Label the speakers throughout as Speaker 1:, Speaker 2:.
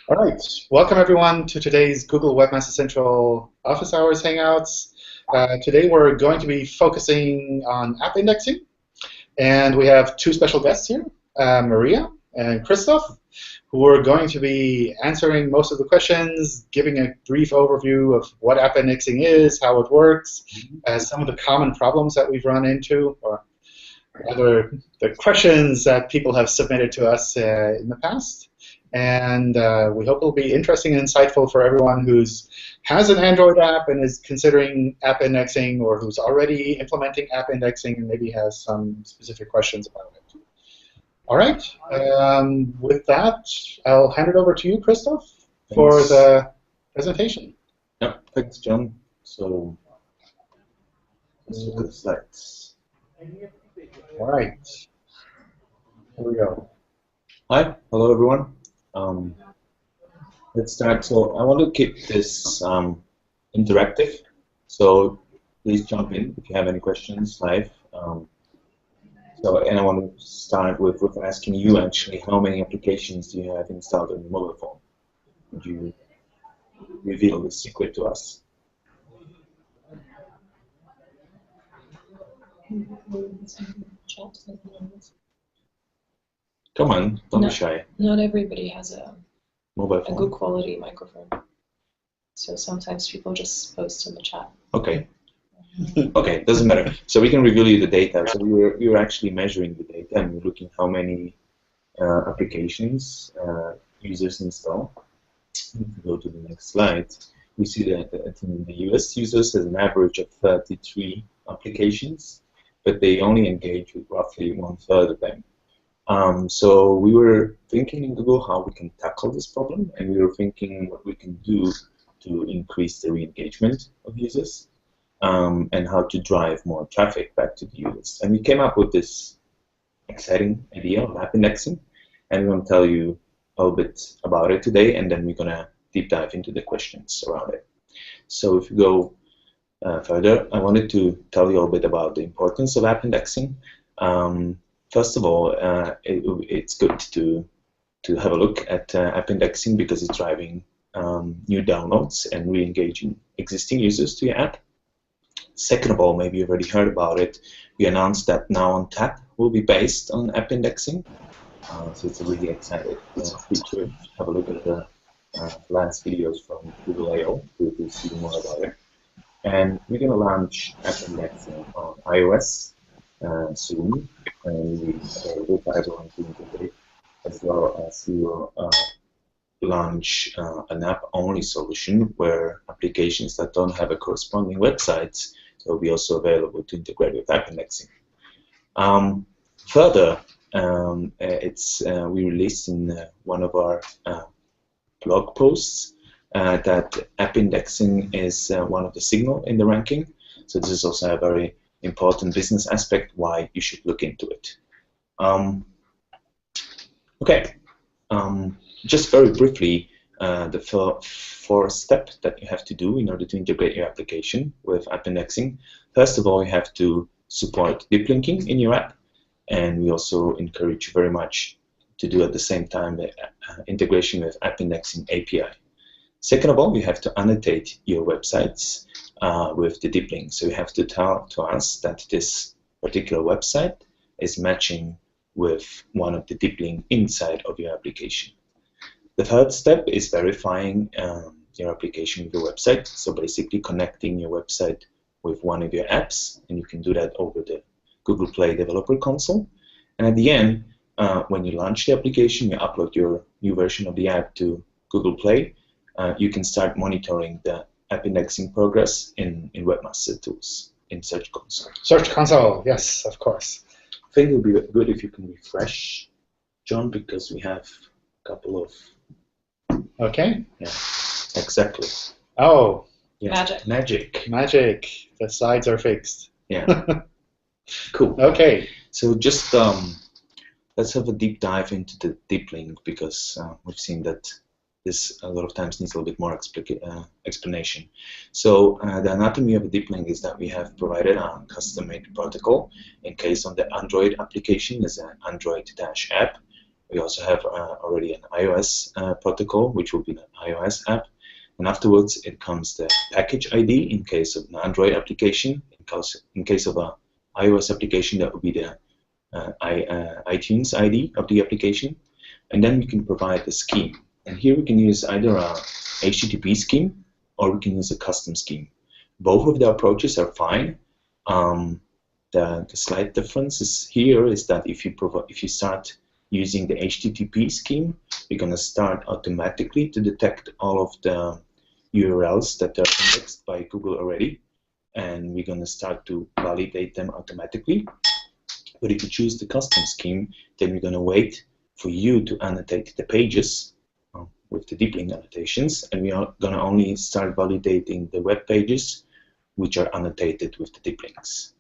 Speaker 1: All right, welcome everyone to today's Google Webmaster Central Office Hours Hangouts. Today we're going to be focusing on app indexing, and we have two special guests here, Maria and Christoph, who are going to be answering most of the questions, giving a brief overview of what app indexing is, how it works, some of the common problems that we've run into, or rather the questions that people have submitted to us in the past. And we hope it'll be interesting and insightful for everyone who has an Android app and is considering app indexing, or who's already implementing app indexing and maybe has some specific questions about it. All right. With that, I'll hand it over to you, Christoph, for the presentation.
Speaker 2: Yeah, thanks, John. So let's look at the slides.
Speaker 1: All right. Here we go.
Speaker 2: Hi. Hello, everyone. Let's start. So I want to keep this interactive. So please jump in if you have any questions live. And I want to start with asking you actually, how many applications do you have installed on your mobile phone? Would you reveal the secret to us? Come on, don't be shy.
Speaker 3: Not everybody has a
Speaker 2: mobile phone.
Speaker 3: A good quality microphone. So sometimes people just post in the chat.
Speaker 2: Okay. Okay, doesn't matter. So we can reveal you the data. So we were actually measuring the data, and we're looking how many applications users install. If we go to the next slide, we see that in the US, users has an average of 33 applications, but they only engage with roughly 1/3 of them. So we were thinking in Google how we can tackle this problem, and we were thinking what we can do to increase the re-engagement of users. And how to drive more traffic back to the users. And we came up with this exciting idea of app indexing, and we're going to tell you a little bit about it today, and then we're going to deep dive into the questions around it. So if you go further, I wanted to tell you a little bit about the importance of app indexing. First of all, it's good to have a look at app indexing because it's driving new downloads and re-engaging existing users to your app. Second of all, maybe you've already heard about it, we announced that Now on Tap will be based on app indexing. So it's a really exciting feature. Have a look at the last videos from Google I/O to see more about it. And we're going to launch app indexing on iOS soon, and we will for everyone to integrate, as well as we will launch an app-only solution where applications that don't have a corresponding website will be also available to integrate with app indexing. Further, we released in one of our blog posts that app indexing is one of the signal in the ranking. So this is also a very important business aspect why you should look into it. Okay. Just very briefly, the fourth step that you have to do in order to integrate your application with app indexing. First of all, you have to support deep linking in your app, and we also encourage you very much to do at the same time the integration with app indexing API. Second of all, you have to annotate your websites with the deep link. So you have to tell to us that this particular website is matching with one of the deep links inside of your application. The third step is verifying your application with your website. So basically connecting your website with one of your apps, and you can do that over the Google Play Developer Console. And at the end, when you launch the application, you upload your new version of the app to Google Play, you can start monitoring the app indexing progress in Webmaster Tools in Search Console.
Speaker 1: Search Console, yes, of course.
Speaker 2: I think it would be good if you can refresh, John, because we have a couple of...
Speaker 1: Okay.
Speaker 2: Yeah, exactly.
Speaker 1: Oh.
Speaker 2: Yeah.
Speaker 3: Magic.
Speaker 1: Magic. The slides are fixed.
Speaker 2: Yeah. Cool.
Speaker 1: Okay.
Speaker 2: So just let's have a deep dive into the deep link, because we've seen that this a lot of times needs a little bit more explanation. So the anatomy of a deep link is that we have provided a custom-made protocol in case on the Android application is an Android-app, We also have already an iOS protocol, which will be an iOS app. And afterwards, it comes the package ID in case of an Android application. In case of an iOS application, that would be the iTunes ID of the application. And then we can provide the scheme. And here we can use either a HTTP scheme or we can use a custom scheme. Both of the approaches are fine. The slight difference is that if you start using the HTTP scheme, we're going to start automatically to detect all of the URLs that are indexed by Google already, and we're going to start to validate them automatically. But if you choose the custom scheme, then we're going to wait for you to annotate the pages with the deep link annotations, and we are going to only start validating the web pages which are annotated with the deep links.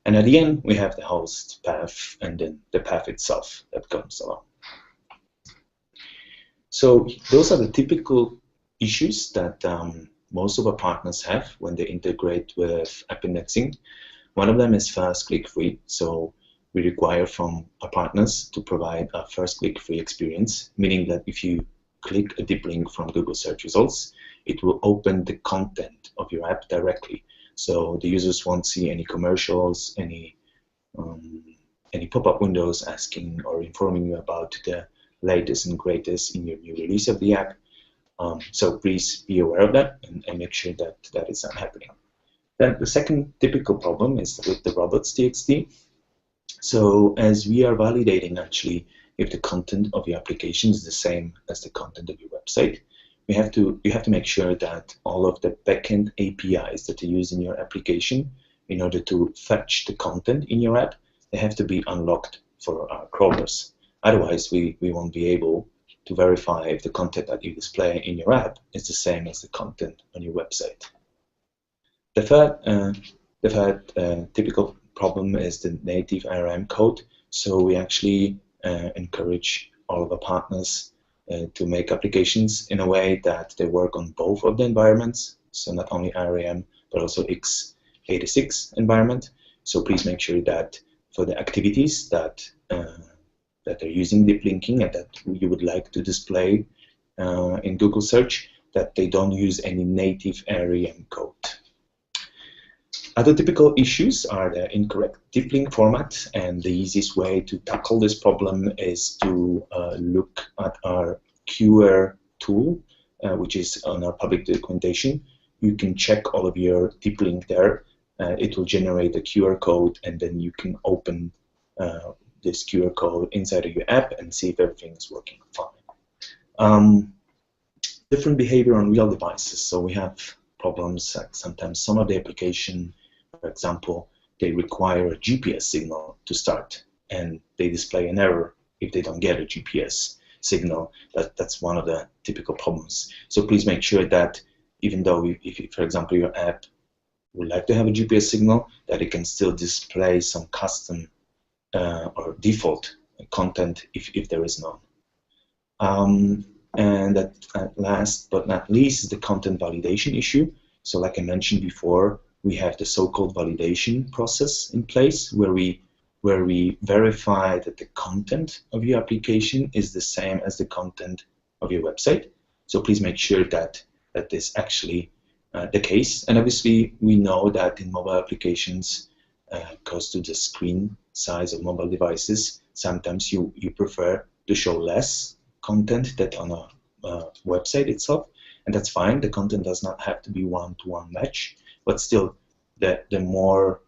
Speaker 2: And at the end, we have the host path and then the path itself that comes along. So those are the typical issues that most of our partners have when they integrate with app indexing. One of them is first click free. So we require from our partners to provide a first click free experience, meaning that if you click a deep link from Google search results, it will open the content of your app directly. So the users won't see any commercials, any pop-up windows asking or informing you about the latest and greatest in your new release of the app. So please be aware of that and make sure that that is not happening. Then the second typical problem is with the robots.txt. So as we are validating actually if the content of your application is the same as the content of your website, you have to make sure that all of the backend APIs that you use in your application in order to fetch the content in your app, they have to be unlocked for our crawlers. Otherwise, we won't be able to verify if the content that you display in your app is the same as the content on your website. The third typical problem is the native ARM code. So we actually encourage all of our partners to make applications in a way that they work on both of the environments, so not only ARM but also x86 environment. So please make sure that for the activities that are using deep linking and that you would like to display in Google search, that they don't use any native ARM code. Other typical issues are the incorrect deep link format, and the easiest way to tackle this problem is to look at our QR tool, which is on our public documentation. You can check all of your deep link there. It will generate a QR code, and then you can open this QR code inside of your app and see if everything is working fine. Different behavior on real devices. So we have problems like sometimes some of the application, for example, they require a GPS signal to start, and they display an error if they don't get a GPS signal. That's one of the typical problems. So please make sure that even though if for example, your app would like to have a GPS signal, that it can still display some custom or default content if there is none. And that last but not least is the content validation issue. So like I mentioned before, we have the so-called validation process in place where we verify that the content of your application is the same as the content of your website. So please make sure that that is actually the case. And obviously, we know that in mobile applications, because to the screen size of mobile devices, sometimes you prefer to show less content than on a website itself, and that's fine. The content does not have to be one-to-one match, but still, the more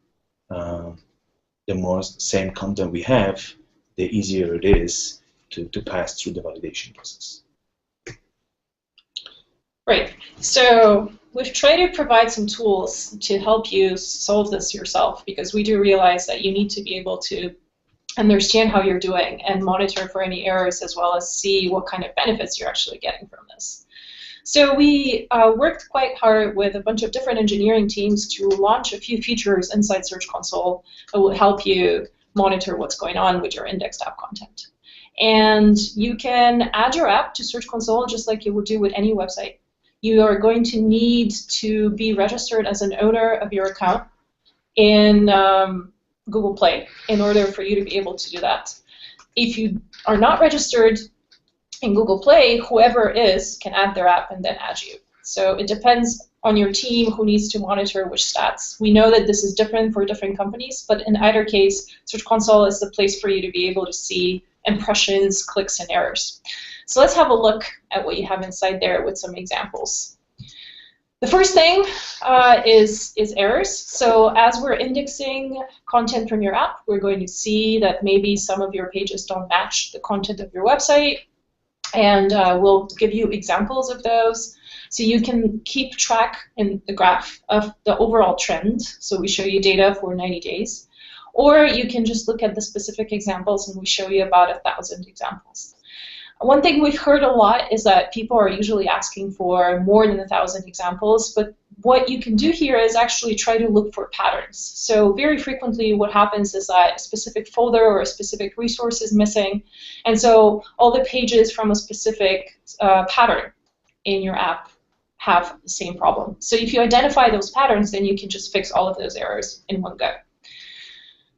Speaker 2: same content we have, the easier it is to pass through the validation process.
Speaker 3: Right. So we've tried to provide some tools to help you solve this yourself, because we do realize that you need to be able to understand how you're doing and monitor for any errors, as well as see what kind of benefits you're actually getting from this. So we worked quite hard with a bunch of different engineering teams to launch a few features inside Search Console that will help you monitor what's going on with your indexed app content. And you can add your app to Search Console just like you would do with any website. You are going to need to be registered as an owner of your account in Google Play in order for you to be able to do that. If you are not registered in Google Play, whoever is can add their app and then add you. So it depends on your team who needs to monitor which stats. We know that this is different for different companies, but in either case, Search Console is the place for you to be able to see impressions, clicks, and errors. So let's have a look at what you have inside there with some examples. The first thing is errors. So as we're indexing content from your app, we're going to see that maybe some of your pages don't match the content of your website, and we'll give you examples of those. So you can keep track in the graph of the overall trend. So we show you data for 90 days. Or you can just look at the specific examples, and we show you about 1,000 examples. One thing we've heard a lot is that people are usually asking for more than 1,000 examples, but what you can do here is actually try to look for patterns. So very frequently what happens is that a specific folder or a specific resource is missing, and so all the pages from a specific pattern in your app have the same problem. So if you identify those patterns, then you can just fix all of those errors in one go.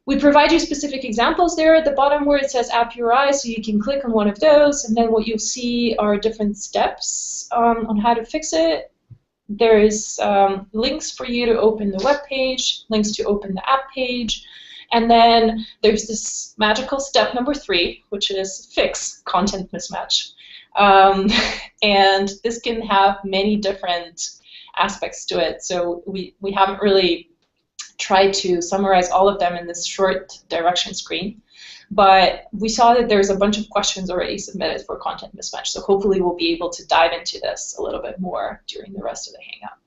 Speaker 3: We provide you specific examples there at the bottom where it says App URI, so you can click on one of those, and then what you'll see are different steps on how to fix it. There's links for you to open the web page, links to open the app page, and then there's this magical step number 3, which is fix content mismatch. And this can have many different aspects to it, so we haven't really tried to summarize all of them in this short direction screen, but we saw that there's a bunch of questions already submitted for content mismatch, so hopefully we'll be able to dive into this a little bit more during the rest of the Hangout.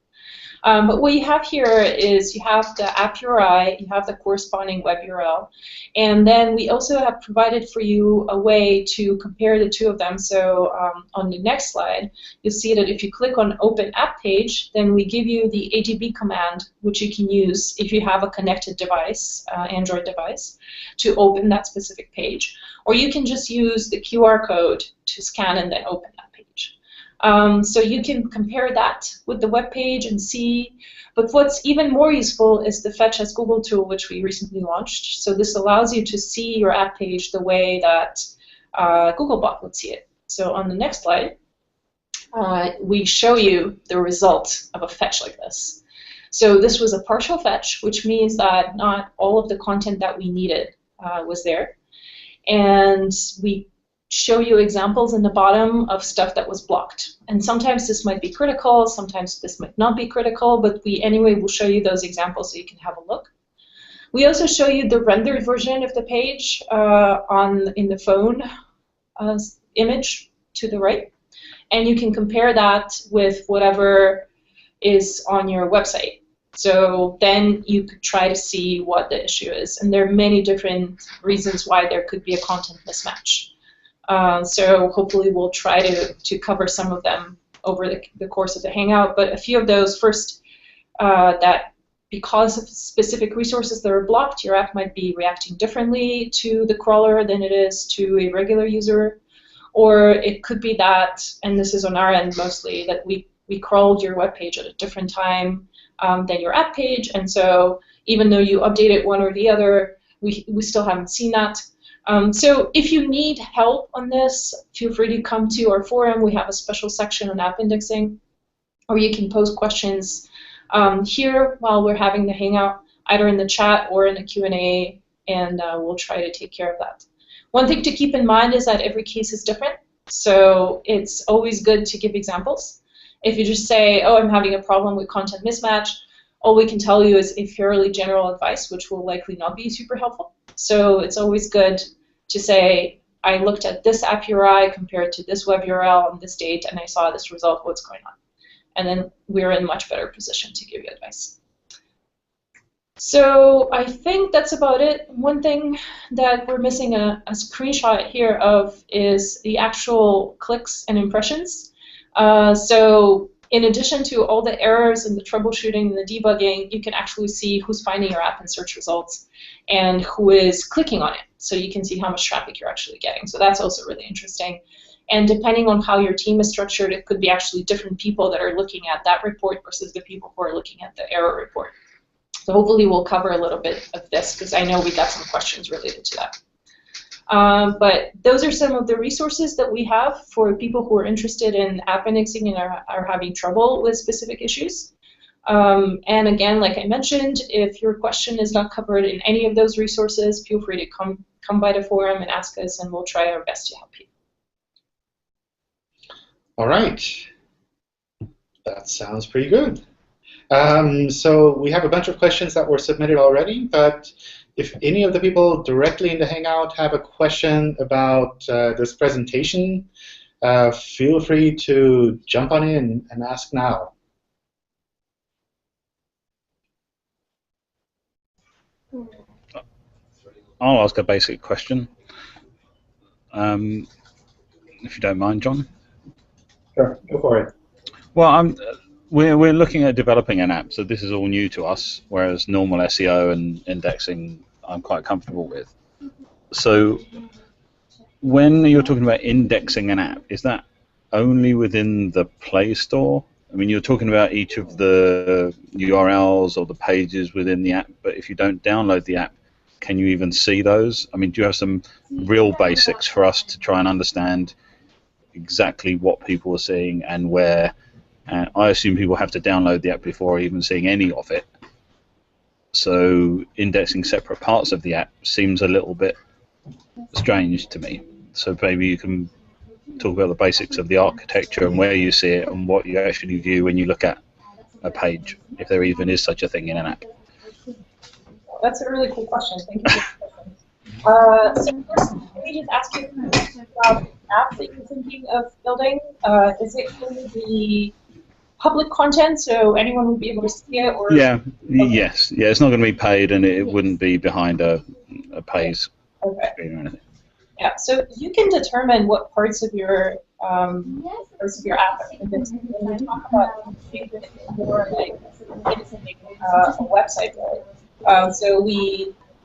Speaker 3: But what you have here is you have the app URI, you have the corresponding web URL, and then we also have provided for you a way to compare the two of them. So on the next slide, you'll see that if you click on Open App Page, then we give you the ADB command, which you can use if you have a connected device, Android device, to open that specific page. Or you can just use the QR code to scan and then open that page. So you can compare that with the web page and see, but what's even more useful is the Fetch as Google tool, which we recently launched. So this allows you to see your app page the way that Googlebot would see it. So on the next slide, we show you the result of a fetch like this. So this was a partial fetch, which means that not all of the content that we needed was there. And we show you examples in the bottom of stuff that was blocked. And sometimes this might be critical, sometimes this might not be critical, but we anyway will show you those examples so you can have a look. We also show you the rendered version of the page in the phone image to the right. And you can compare that with whatever is on your website. So then you could try to see what the issue is. And there are many different reasons why there could be a content mismatch. So hopefully we'll try to cover some of them over the course of the Hangout. But a few of those, first, that because of specific resources that are blocked, your app might be reacting differently to the crawler than it is to a regular user. Or it could be that, and this is on our end mostly, that we crawled your web page at a different time than your app page. And so even though you updated one or the other, we still haven't seen that. So if you need help on this, feel free to come to our forum. We have a special section on app indexing, or you can post questions here while we're having the Hangout, either in the chat or in the Q&A, and we'll try to take care of that. One thing to keep in mind is that every case is different, so it's always good to give examples. If you just say, oh, I'm having a problem with content mismatch, all we can tell you is a fairly general advice, which will likely not be super helpful. So it's always good to say, I looked at this app URI compared to this web URL on this date, and I saw this result, what's going on? And then we're in a much better position to give you advice. So I think that's about it. One thing that we're missing a screenshot here of is the actual clicks and impressions. So in addition to all the errors and the troubleshooting and the debugging, you can actually see who's finding your app in search results and who is clicking on it. So you can see how much traffic you're actually getting. So that's also really interesting. And depending on how your team is structured, it could be actually different people that are looking at that report versus the people who are looking at the error report. So hopefully we'll cover a little bit of this, because I know we got some questions related to that. But those are some of the resources that we have for people who are interested in app indexing and are having trouble with specific issues. And again, like I mentioned, if your question is not covered in any of those resources, feel free to come by the forum and ask us, and we'll try our best to help you.
Speaker 1: All right. That sounds pretty good. So we have a bunch of questions that were submitted already, but if any of the people directly in the Hangout have a question about this presentation, feel free to jump on in and ask now.
Speaker 4: I'll ask a basic question, if you don't mind, John.
Speaker 1: Sure, go for it.
Speaker 4: Well, we're looking at developing an app, so this is all new to us, whereas normal SEO and indexing I'm quite comfortable with. So when you're talking about indexing an app, is that only within the Play Store? I mean, you're talking about each of the URLs or the pages within the app, but if you don't download the app, can you even see those? I mean, do you have some real basics for us to try and understand exactly what people are seeing and where? And I assume people have to download the app before even seeing any of it. So indexing separate parts of the app seems a little bit strange to me. So maybe you can talk about the basics of the architecture and where you see it and what you actually view when you look at a page, if there even is such a thing in an app.
Speaker 3: That's a really cool question. Thank you for the question. So first, let me just ask you about the app that you're thinking of building. Is it going to be public content, so anyone will be able to see it? Or
Speaker 4: yeah,
Speaker 3: okay.
Speaker 4: Yes. Yeah, it's not going to be paid, and it wouldn't be behind a paid screen or anything.
Speaker 3: Yeah, so you can determine what parts of your app are indexed. When we talk about more like a website, right? So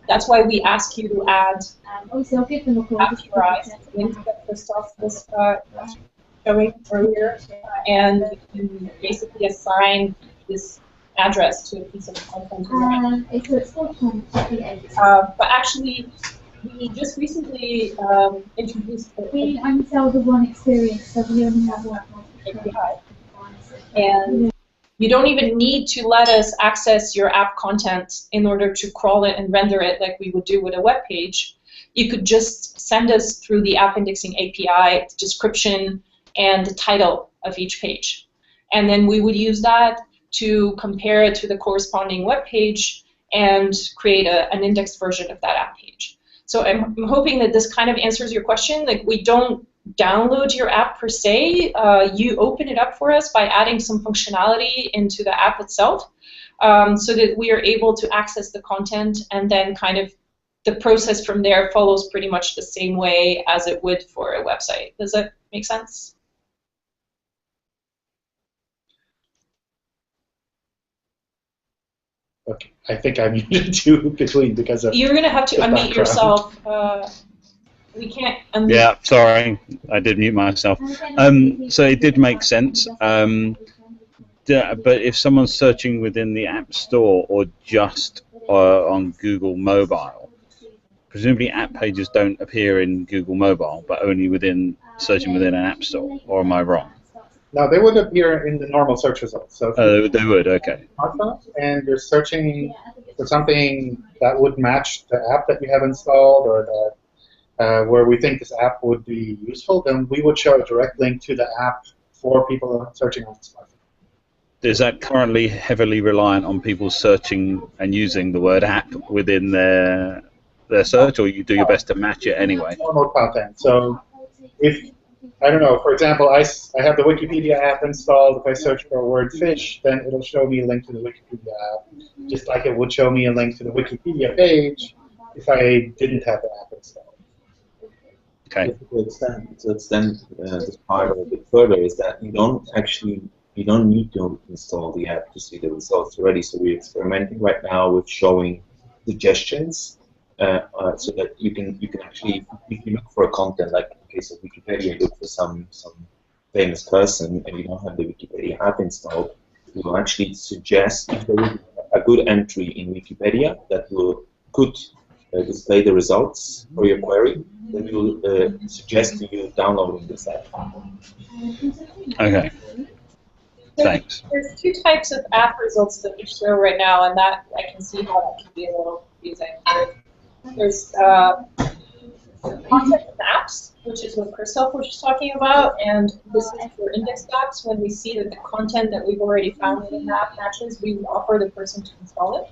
Speaker 3: that's why we ask you to add app URIs, links that Christoph was showing earlier, and you basically assign this address to a piece of content. But actually, we just recently introduced
Speaker 5: we only sell the one experience, so we only have one
Speaker 3: API. And you don't even need to let us access your app content in order to crawl it and render it like we would do with a web page. You could just send us through the app indexing API the description and the title of each page. And then we would use that to compare it to the corresponding web page and create an indexed version of that app page. So I'm hoping that this kind of answers your question. Like, we don't download your app per se. You open it up for us by adding some functionality into the app itself, so that we are able to access the content, and then kind of the process from there follows pretty much the same way as it would for a website. Does that make sense?
Speaker 1: Okay, I think I muted you between because of.
Speaker 3: You're going to have to unmute yourself. We can't unmute.
Speaker 4: Yeah, sorry, I did mute myself. So it did make sense. But if someone's searching within the App Store or just on Google Mobile, presumably app pages don't appear in Google Mobile, but only searching within an App Store, or am I wrong?
Speaker 1: No, they would appear in the normal search results. So
Speaker 4: they would, okay.
Speaker 1: And you're searching for something that would match the app that you have installed, or that where we think this app would be useful, then we would show a direct link to the app for people searching on the smartphone.
Speaker 4: Is that currently heavily reliant on people searching and using the word app within their search, or you do your best to match it anyway?
Speaker 1: Normal content. So if, I don't know, for example, I have the Wikipedia app installed. If I search for a word fish, then it'll show me a link to the Wikipedia app, just like it would show me a link to the Wikipedia page if I didn't have the app installed.
Speaker 4: Okay.
Speaker 2: To extend this part a bit further, is that you don't need to install the app to see the results already. So we're experimenting right now with showing suggestions, so that you can actually, if you look for a content, like in the case of Wikipedia, you look for some famous person and you don't have the Wikipedia app installed, we will actually suggest if there is a good entry in Wikipedia that could display the results for your query, then we'll suggest to you downloading this app.
Speaker 4: Okay. Thanks.
Speaker 3: There's two types of app results that we show right now, and that I can see how that can be a little confusing. There's content of apps, which is what Christoph was just talking about, and this is for indexed apps. When we see that the content that we've already found in the app matches, we offer the person to install it.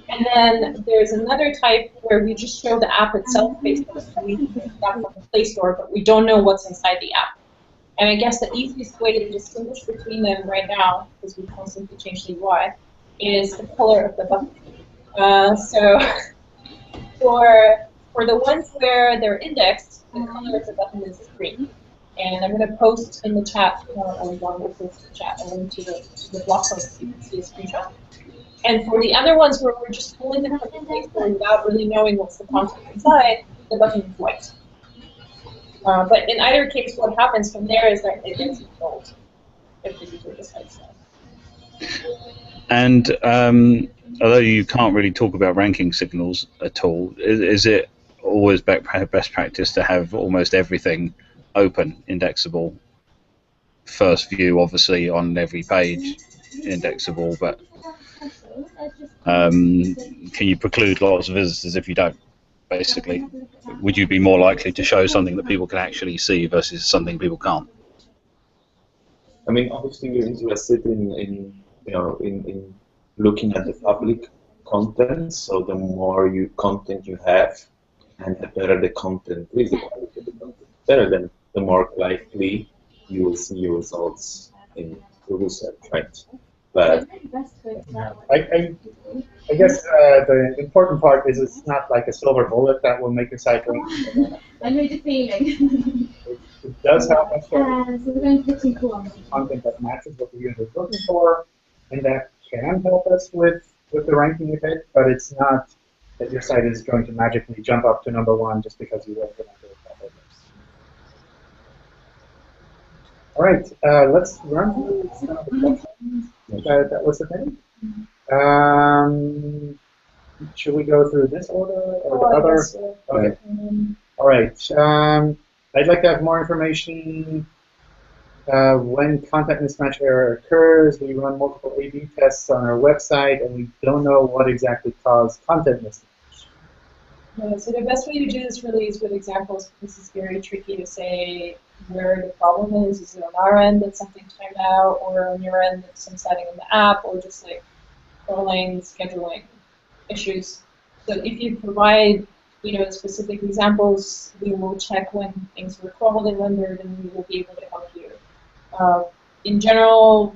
Speaker 3: And then there's another type where we just show the app itself based on the from the Play Store, but we don't know what's inside the app. And I guess the easiest way to distinguish between them right now, because we constantly change the UI, is the color of the button. So for the ones where they're indexed, the color of the button is green. And I'm going to post in the chat, or John will post in the chat, a link to the blog post so you can see a screenshot. And for the other ones where we're just pulling them from the Play Store without really knowing what's the content inside, the button is white. But in either case, what happens from there is that it gets installed if the user decides so.
Speaker 4: And although you can't really talk about ranking signals at all, is it always best practice to have almost everything open, indexable? First view, obviously, on every page, indexable, but can you preclude lots of visitors if you don't? Basically, would you be more likely to show something that people can actually see versus something people can't?
Speaker 2: I mean, obviously, we're interested in looking at the public content. So the more content you have, and the better the content is, the quality of the content better, then the more likely you will see your results in Google search, right? But
Speaker 1: I guess the important part is it's not like a silver bullet that will make your site link.
Speaker 5: I know the feeling.
Speaker 1: It does help us
Speaker 5: So we're going to put some
Speaker 1: content that matches what the user is looking for, and that can help us with the ranking a bit, but it's not that your site is going to magically jump up to #1 just because you wrote it under a couple of lists. All right, let's run through some of the questions that was submitted. Should we go through this order or the other?
Speaker 3: So.
Speaker 1: Okay. All right. I'd like to have more information. When content mismatch error occurs, we run multiple A/B tests on our website, and we don't know what exactly caused content mismatch.
Speaker 3: Yeah, so the best way to do this really is with examples. This is very tricky to say where the problem is. Is it on our end that something timed out, or on your end that some setting in the app, or just like crawling, scheduling issues? So if you provide specific examples, we will check when things were crawled and rendered, and we will be able to help you. In general,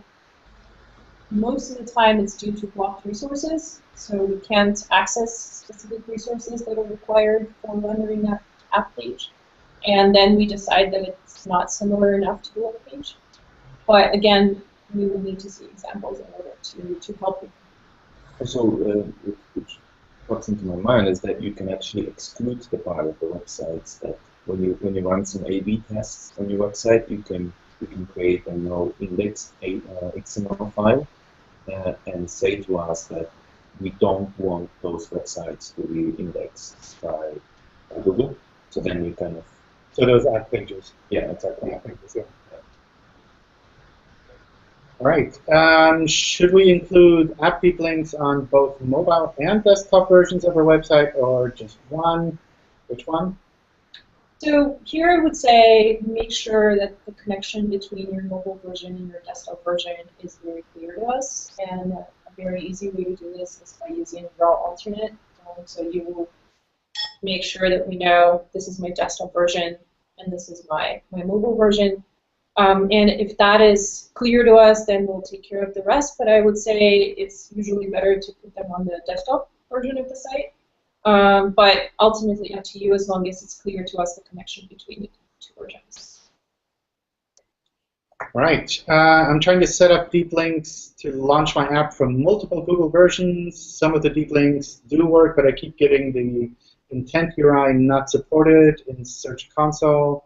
Speaker 3: most of the time it's due to blocked resources, so we can't access specific resources that are required for rendering that app page. And then we decide that it's not similar enough to the web page. But again, we will need to see examples in order to help you.
Speaker 2: Also, which pops into my mind is that you can actually exclude the part of the websites that when you run some A/B tests on your website, you can create a no indexed XML file and say to us that we don't want those websites to be indexed by Google. So then you kind of
Speaker 1: those app pages.
Speaker 2: Yeah, exactly.
Speaker 1: App pages, yeah. All right. Should we include app peep links on both mobile and desktop versions of our website, or just one? Which one?
Speaker 3: So here I would say make sure that the connection between your mobile version and your desktop version is very clear to us. And a very easy way to do this is by using raw alternate. So you will make sure that we know this is my desktop version and this is my mobile version. And if that is clear to us, then we'll take care of the rest. But I would say it's usually better to put them on the desktop version of the site. But ultimately up to you, as long as it's clear to us the connection between the two versions.
Speaker 1: All right. I'm trying to set up deep links to launch my app from multiple Google versions. Some of the deep links do work, but I keep getting the intent URI not supported in Search Console.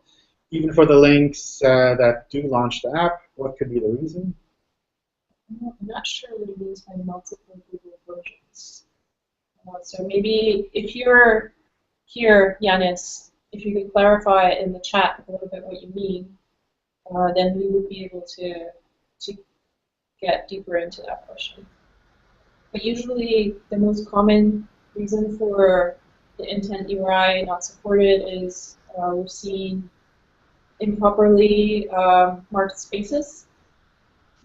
Speaker 1: Even for the links that do launch the app, what could be the reason?
Speaker 3: I'm not sure what it means by multiple Google versions. So maybe if you're here, Yanis, if you could clarify in the chat a little bit what you mean, then we would be able to get deeper into that question. But usually the most common reason for the intent URI not supported is we've seen improperly marked spaces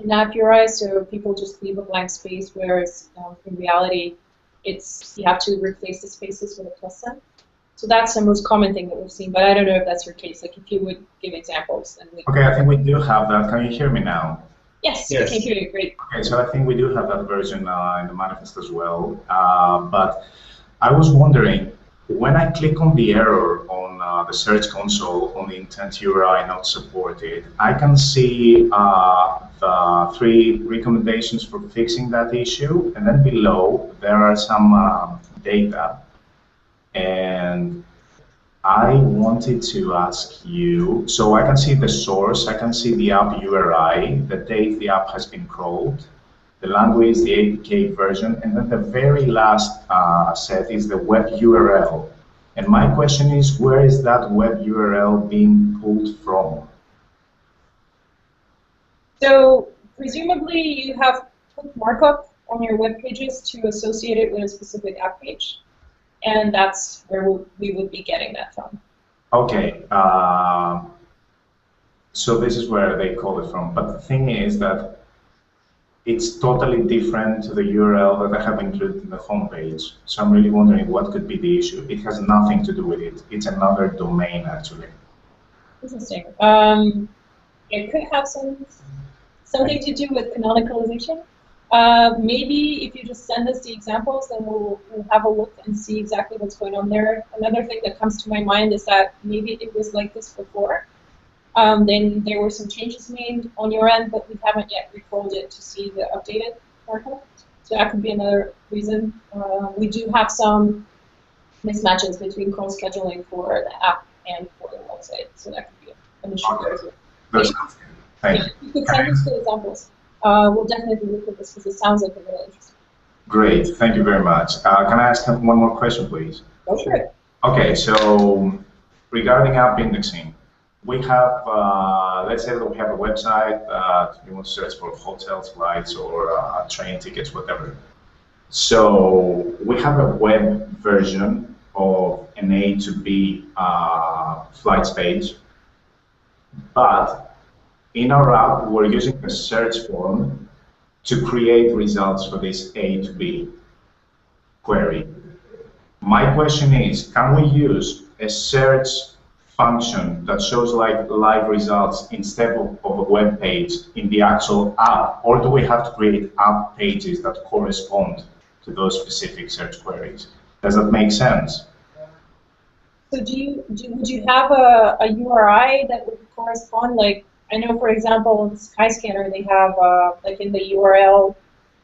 Speaker 3: in app URI, so people just leave a blank space, whereas in reality, you have to replace the spaces with a plus sign. So that's the most common thing that we've seen, but I don't know if that's your case. Like if you would give examples, then we.
Speaker 6: Okay, I think we do have that. Can you hear me now?
Speaker 3: Yes,
Speaker 2: Yes.
Speaker 3: I can hear you. Great.
Speaker 6: Okay, so I think we do have that version in the manifest as well. But I was wondering, when I click on the error on the Search Console on the intent URI not supported, I can see the 3 recommendations for fixing that issue, and then below there are some data. And I wanted to ask you, so I can see the source, I can see the app URI, the date the app has been crawled, the language, the APK version, and then the very last set is the web URL. And my question is, where is that web URL being pulled from?
Speaker 3: So presumably you have put markup on your web pages to associate it with a specific app page. And that's where we would be getting that from.
Speaker 6: Okay, so this is where they call it from. But the thing is that it's totally different to the URL that I have included in the homepage. So I'm really wondering what could be the issue. It has nothing to do with it. It's another domain, actually.
Speaker 3: Interesting. It could have something to do with canonicalization. Maybe if you just send us the examples, then we'll have a look and see exactly what's going on there. Another thing that comes to my mind is that maybe it was like this before. Then there were some changes made on your end, but we haven't yet recalled it to see the updated markup. So that could be another reason. We do have some mismatches between call scheduling for the app and for the website, so that could be an issue there as well.
Speaker 6: That's Thank you.
Speaker 3: You could send us the examples. We'll definitely look at this because it sounds like a really interesting.
Speaker 6: Great, thank you very much. Can I ask one more question, please?
Speaker 3: Go for it.
Speaker 6: Okay, so regarding app indexing, we have, let's say that we have a website, you want to search for hotels, flights, or train tickets, whatever. So we have a web version of an A to B flights page, but in our app, we're using a search form to create results for this A to B query. My question is, can we use a search function that shows like live results instead of a web page in the actual app, or do we have to create app pages that correspond to those specific search queries? Does that make sense?
Speaker 3: So would you have a URI that would correspond? Like, I know, for example, in Skyscanner, they have, like in the URL,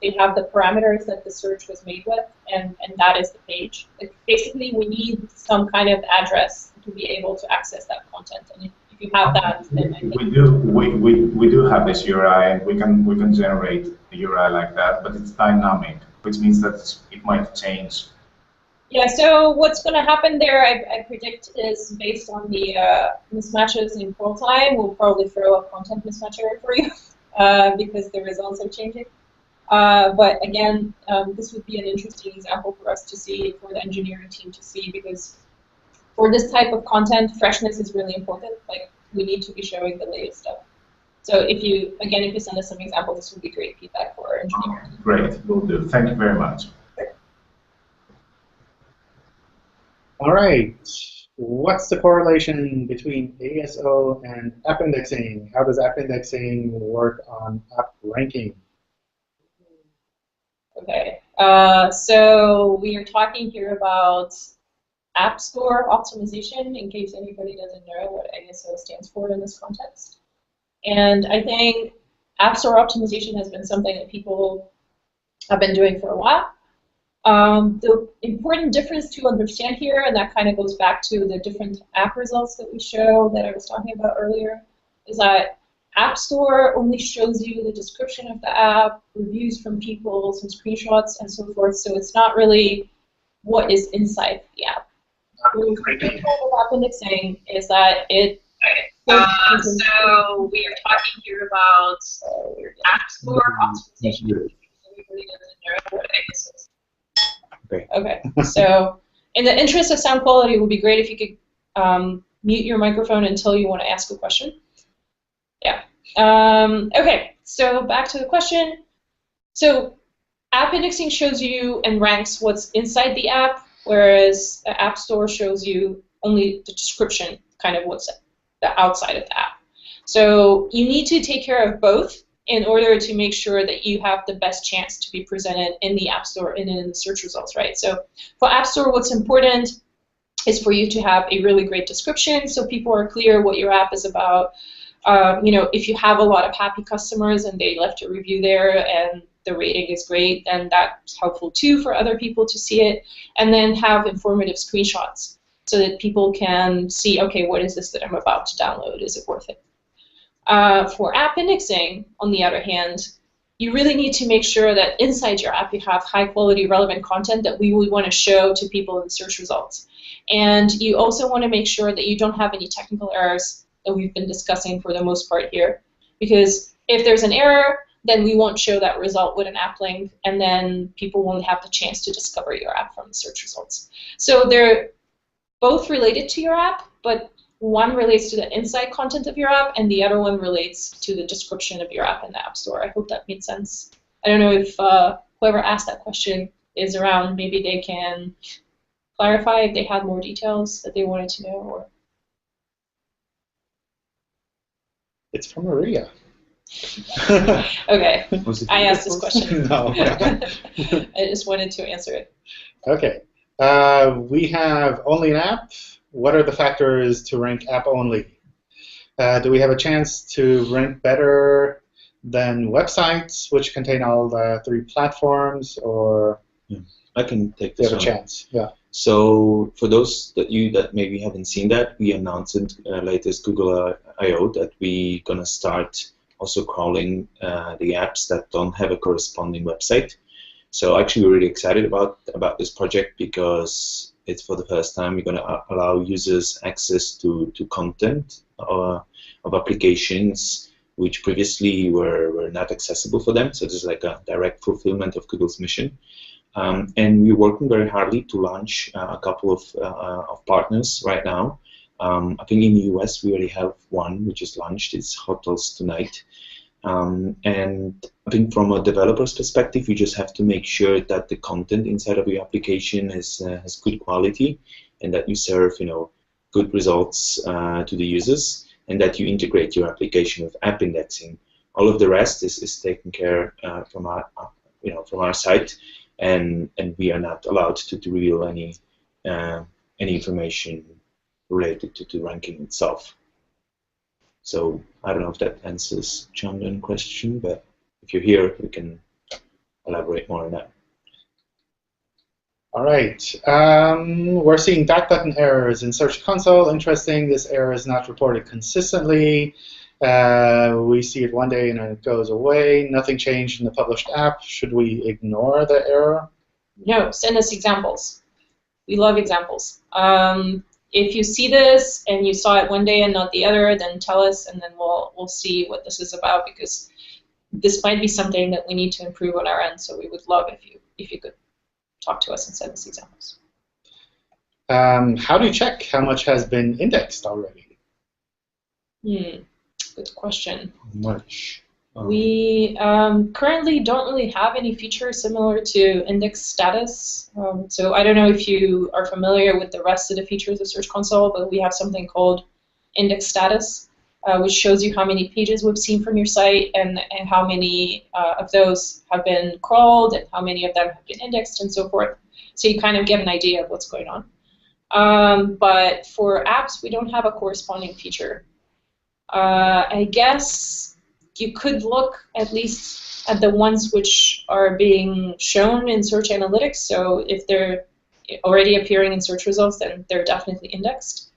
Speaker 3: they have the parameters that the search was made with, and that is the page. Like, basically, we need some kind of address to be able to access that content. And if you have that, then I think
Speaker 6: we do have this URI, and we can generate a URI like that, but it's dynamic, which means that it might change.
Speaker 3: Yeah, so what's going to happen there, I predict, is based on the mismatches in call time. We'll probably throw a content mismatch error for you because the results are changing. But again, this would be an interesting example for us to see, for the engineering team to see, because for this type of content, freshness is really important. Like, we need to be showing the latest stuff. So if you send us some examples, this would be great feedback for our engineering team.
Speaker 6: Great, will do. Thank you very much.
Speaker 1: All right. What's the correlation between ASO and app indexing? How does app indexing work on app ranking?
Speaker 3: Okay. So we are talking here about App Store optimization, in case anybody doesn't know what ASO stands for in this context. And I think App Store optimization has been something that people have been doing for a while. The important difference to understand here, and that kind of goes back to the different app results that we show that I was talking about earlier, is that App Store only shows you the description of the app, reviews from people, some screenshots, and so forth. So it's not really what is inside the app. What's beautiful with app indexing is that it. So we are talking here about App Store optimization. Everybody doesn't know what it is. Okay. So in the interest of sound quality, it would be great if you could mute your microphone until you want to ask a question. Yeah. Okay. So back to the question. So app indexing shows you and ranks what's inside the app, whereas the App Store shows you only the description, kind of what's the outside of the app. So you need to take care of both in order to make sure that you have the best chance to be presented in the App Store and in the search results, right? So for App Store, what's important is for you to have a really great description so people are clear what your app is about. You know, if you have a lot of happy customers and they left a review there and the rating is great, then that's helpful too for other people to see it. And then have informative screenshots so that people can see, okay, what is this that I'm about to download? Is it worth it? For app indexing, on the other hand, you really need to make sure that inside your app you have high quality relevant content that we would want to show to people in search results. And you also want to make sure that you don't have any technical errors that we've been discussing for the most part here. Because if there's an error, then we won't show that result with an app link, and then people won't have the chance to discover your app from the search results. So they're both related to your app, but one relates to the inside content of your app, and the other one relates to the description of your app in the App Store. I hope that made sense. I don't know if whoever asked that question is around. Maybe they can clarify if they had more details that they wanted to know. Or
Speaker 1: It's from Maria.
Speaker 3: Okay, I asked this question.
Speaker 1: No.
Speaker 3: I just wanted to answer it.
Speaker 1: Okay. We have only an app. What are the factors to rank app only? Do we have a chance to rank better than websites, which contain all the 3 platforms, or
Speaker 2: I can take
Speaker 1: do you
Speaker 2: this
Speaker 1: have a
Speaker 2: one.
Speaker 1: chance? Yeah.
Speaker 2: So for those that maybe haven't seen that, we announced in latest Google I/O that we're gonna start also crawling the apps that don't have a corresponding website. So actually, we're really excited about this project because it's for the first time we're going to allow users access to content of applications which previously were not accessible for them. So this is like a direct fulfillment of Google's mission. And we're working very hardly to launch a couple of partners right now. I think in the US we already have one which is launched. It's Hotels Tonight. And I think from a developer's perspective, you just have to make sure that the content inside of your application has good quality, and that you serve, good results to the users, and that you integrate your application with app indexing. All of the rest is taken care from our side, and we are not allowed to reveal any information related to the ranking itself. So I don't know if that answers Chandran's question, but if you're here, we can elaborate more on that.
Speaker 1: All right. We're seeing back button errors in Search Console. Interesting. This error is not reported consistently. We see it one day and it goes away. Nothing changed in the published app. Should we ignore the error?
Speaker 3: No. Send us examples. We love examples. If you see this and you saw it one day and not the other, then tell us, and then we'll see what this is about, because this might be something that we need to improve on our end. So we would love if you could talk to us and send us examples.
Speaker 1: How do you check how much has been indexed already?
Speaker 3: Good question.
Speaker 2: Much.
Speaker 3: We currently don't really have any features similar to index status. So I don't know if you are familiar with the rest of the features of Search Console, but we have something called index status, which shows you how many pages we've seen from your site and how many of those have been crawled and how many of them have been indexed and so forth. So you kind of get an idea of what's going on. But for apps, we don't have a corresponding feature. I guess you could look at least at the ones which are being shown in Search Analytics. So if they're already appearing in search results, then they're definitely indexed.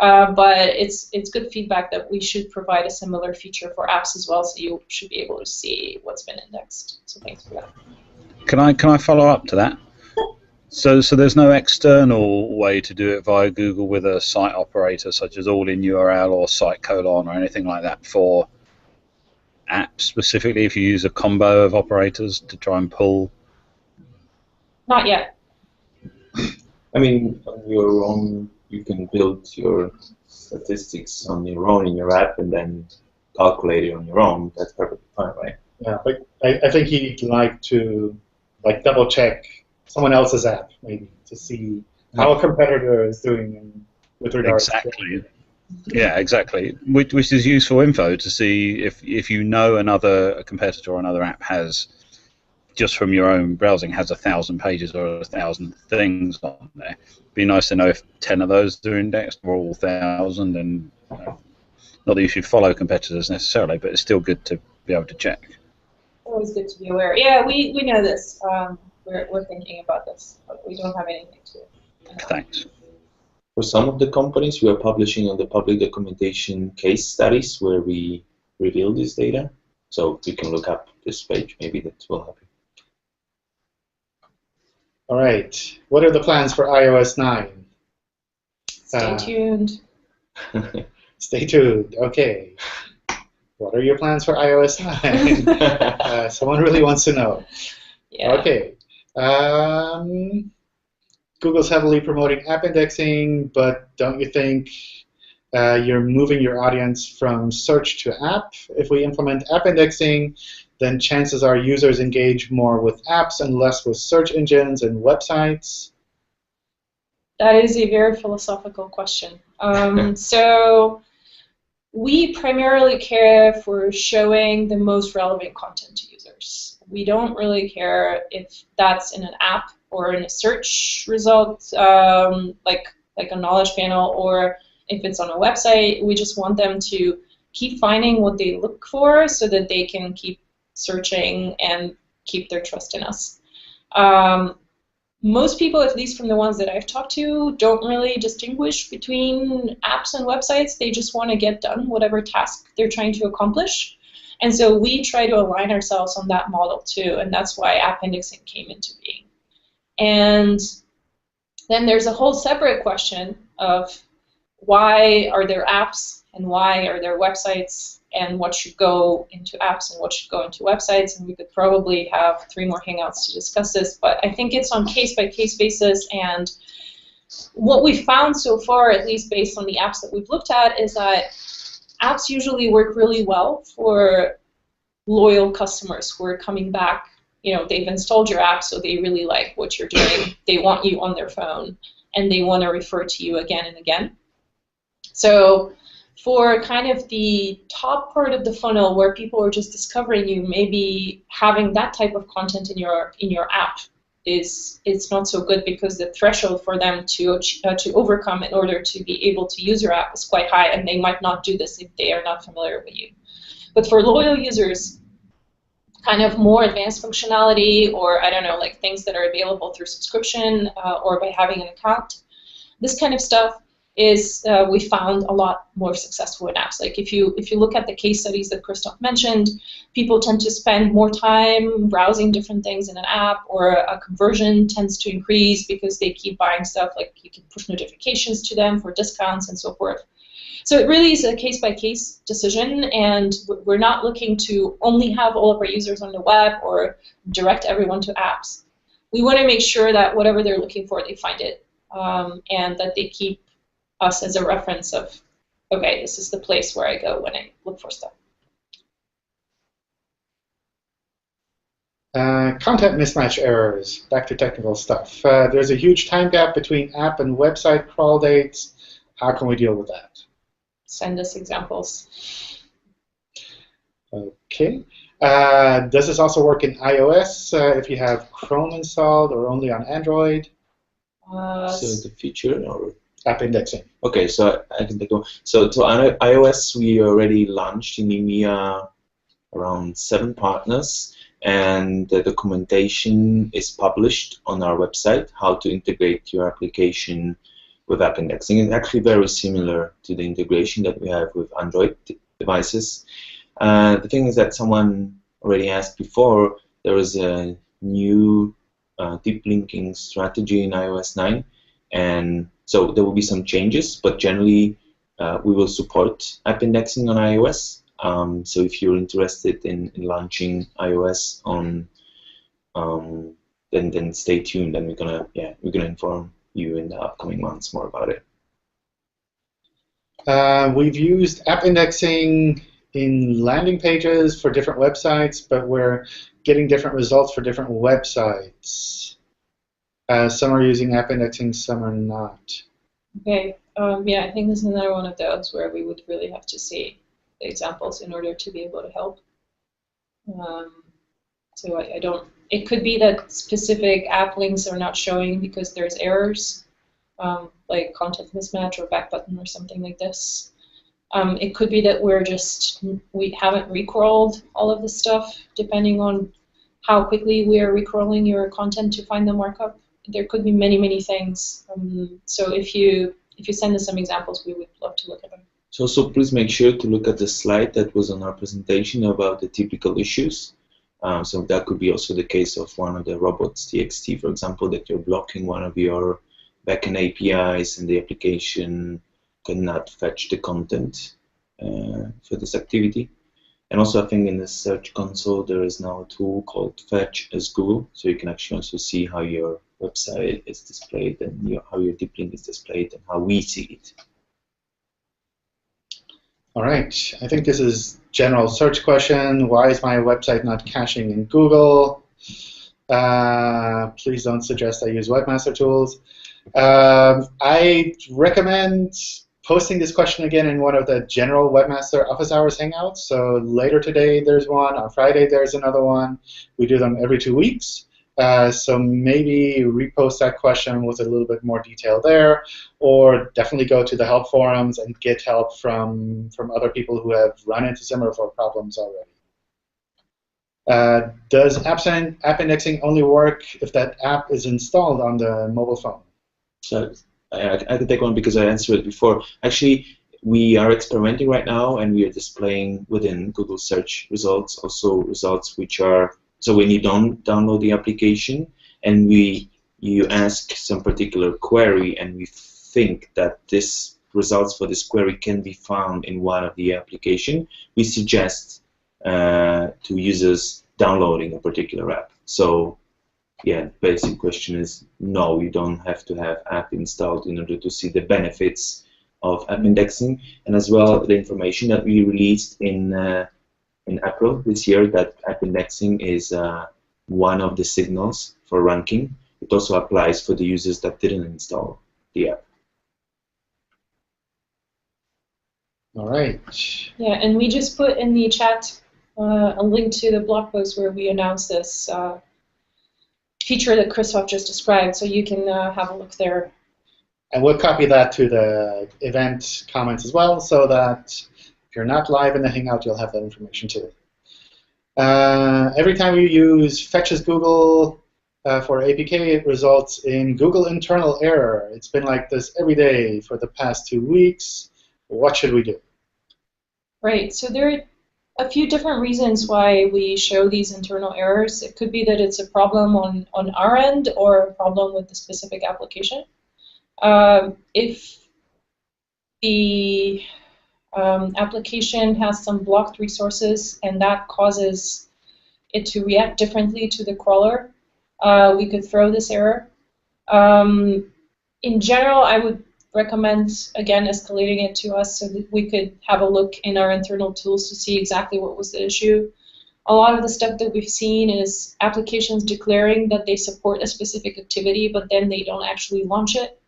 Speaker 3: But it's good feedback that we should provide a similar feature for apps as well, so you should be able to see what's been indexed. So thanks for that.
Speaker 4: Can I follow up to that? So there's no external way to do it via Google with a site operator such as all-in URL or site colon or anything like that for apps specifically if you use a combo of operators to try and pull?
Speaker 3: Not yet.
Speaker 2: I mean, on your own, you can build your statistics on your own in your app and then calculate it on your own. That's perfectly fine, right?
Speaker 1: Yeah, but I think he'd like to double check someone else's app maybe to see how a competitor is doing with regards
Speaker 4: Exactly. Yeah, exactly. Which is useful info to see if you know a competitor or another app has, just from your own browsing, has 1,000 pages or 1,000 things on there. Be nice to know if 10 of those are indexed or all 1,000. And not that you should follow competitors necessarily, but it's still good to be able to check.
Speaker 3: Always good to be aware. Yeah, we know this. We're thinking about this, but we don't have anything to.
Speaker 4: Thanks.
Speaker 2: For some of the companies, we are publishing on the public documentation case studies where we reveal this data. So you can look up this page. Maybe that will help you.
Speaker 1: All right. What are the plans for iOS 9?
Speaker 3: Stay tuned.
Speaker 1: Stay tuned. Okay. What are your plans for iOS 9? Someone really wants to know.
Speaker 3: Yeah.
Speaker 1: Okay. Google's heavily promoting app indexing, but don't you think you're moving your audience from search to app? If we implement app indexing, then chances are users engage more with apps and less with search engines and websites.
Speaker 3: That is a very philosophical question. So we primarily care for showing the most relevant content to users. We don't really care if that's in an app or in a search result, like a knowledge panel, or if it's on a website. We just want them to keep finding what they look for so that they can keep searching and keep their trust in us. Most people, at least from the ones that I've talked to, don't really distinguish between apps and websites. They just want to get done whatever task they're trying to accomplish. And so we try to align ourselves on that model too, and that's why app indexing came into being. And then there's a whole separate question of why are there apps and why are there websites and what should go into apps and what should go into websites, and we could probably have 3 more Hangouts to discuss this, but I think it's on case-by-case basis, and what we've found so far, at least based on the apps that we've looked at, is that apps usually work really well for loyal customers who are coming back. You know, they've installed your app, so they really like what you're doing. They want you on their phone, and they want to refer to you again and again. So for kind of the top part of the funnel where people are just discovering you, maybe having that type of content in your app is not so good because the threshold for them to overcome in order to be able to use your app is quite high, and they might not do this if they are not familiar with you. But for loyal users, kind of more advanced functionality, or I don't know, like things that are available through subscription or by having an account, this kind of stuff is we found a lot more successful in apps. Like if you look at the case studies that Christoph mentioned, people tend to spend more time browsing different things in an app, or a conversion tends to increase because they keep buying stuff, like you can push notifications to them for discounts and so forth. So it really is a case-by-case decision, and we're not looking to only have all of our users on the web or direct everyone to apps. We want to make sure that whatever they're looking for, they find it, and that they keep us as a reference of, okay, this is the place where I go when I look for stuff.
Speaker 1: Content mismatch errors, back to technical stuff. There's a huge time gap between app and website crawl dates. How can we deal with that?
Speaker 3: Send us examples.
Speaker 1: Okay. Does this also work in iOS if you have Chrome installed, or only on Android?
Speaker 2: So the feature or
Speaker 1: app indexing.
Speaker 2: Okay, so I can take over. So to iOS, we already launched in EMEA around 7 partners, and the documentation is published on our website, how to integrate your application with app indexing. It's actually very similar to the integration that we have with Android devices. The thing is that someone already asked before, there is a new deep linking strategy in iOS 9, and so there will be some changes, but generally we will support app indexing on iOS. So if you're interested in launching iOS on, then stay tuned, and we're gonna inform you in the upcoming months more about it.
Speaker 1: We've used app indexing in landing pages for different websites, but we're getting different results for different websites. Some are using app indexing, some are not.
Speaker 3: Okay. Yeah, I think this is another one of those where we would really have to see the examples in order to be able to help. So I don't. It could be that specific app links are not showing because there's errors, like content mismatch or back button or something like this. It could be that we haven't recrawled all of the stuff, depending on how quickly we are recrawling your content to find the markup. There could be many things. So if you send us some examples, we would love to look at them.
Speaker 2: So please make sure to look at the slide that was on our presentation about the typical issues. So that could be also the case of one of the robots.txt, for example, that you're blocking one of your backend APIs and the application cannot fetch the content for this activity. And also, I think in the Search Console there is now a tool called Fetch as Google, so you can actually also see how your website is displayed and how your deep link is displayed and how we see it.
Speaker 1: All right, I think this is general search question. Why is my website not caching in Google? Please don't suggest I use Webmaster Tools. I recommend posting this question again in one of the general Webmaster Office Hours Hangouts. So later today there's one, on Friday there's another one. We do them every 2 weeks. So maybe repost that question with a little bit more detail there, or definitely go to the help forums and get help from other people who have run into similar problems already. Does app indexing only work if that app is installed on the mobile phone?
Speaker 2: So I can take one because I answered it before. Actually, we are experimenting right now, and we are displaying within Google search results also results which are, so when you don't download the application and you ask some particular query and we think that this results for this query can be found in one of the application, we suggest to users downloading a particular app. So yeah, basic question is no, you don't have to have app installed in order to see the benefits of app indexing, and as well the information that we released in April this year that app indexing is one of the signals for ranking. It also applies for the users that didn't install the app.
Speaker 1: All right.
Speaker 3: Yeah, and we just put in the chat a link to the blog post where we announced this feature that Christoph just described, so you can have a look there.
Speaker 1: And we'll copy that to the event comments as well, so that if you're not live in the Hangout, you'll have that information too. Every time you use Fetch as Google for APK, it results in Google internal error. It's been like this every day for the past 2 weeks. What should we do?
Speaker 3: Right, so there are a few different reasons why we show these internal errors. It could be that it's a problem on our end or a problem with the specific application. If the application has some blocked resources and that causes it to react differently to the crawler, we could throw this error. In general, I would recommend, again, escalating it to us so that we could have a look in our internal tools to see exactly what was the issue. A lot of the stuff that we've seen is applications declaring that they support a specific activity, but then they don't actually launch it.